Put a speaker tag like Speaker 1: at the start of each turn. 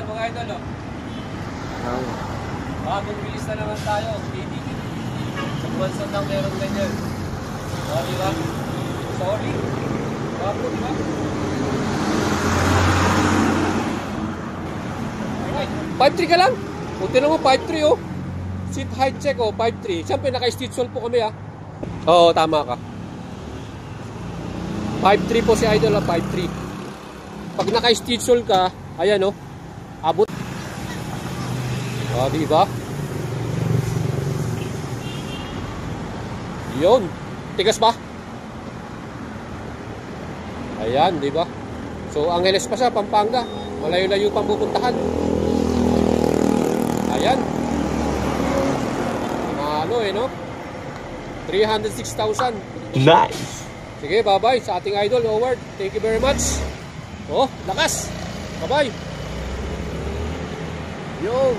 Speaker 1: yan mga idol, oh. Bagong bilis na naman tayo. Sa buwansan lang meron ganyan. O, diba? Sorry. Bago, diba? 5'3 ka lang? O, tinan mo, 5'3 oh. Seat height check oh, 5'3. Siyempre, naka-stitch wall po kami ah. Oo, tama ka. 5'3 po si Idol ah, 5'3. Pag naka-stitch wall ka, ayan oh, abot. O, diba? Yun. Tigas ba? Ayan, diba? So, Angeles pa siya, Pampanga. Malayo-layo pang pupuntahan. Ayan. Ano eh, no? 306,000.
Speaker 2: Nice.
Speaker 1: Sige, bye-bye sa ating idol, Howard. Thank you very much. Oh, lakas. Bye-bye. Yo.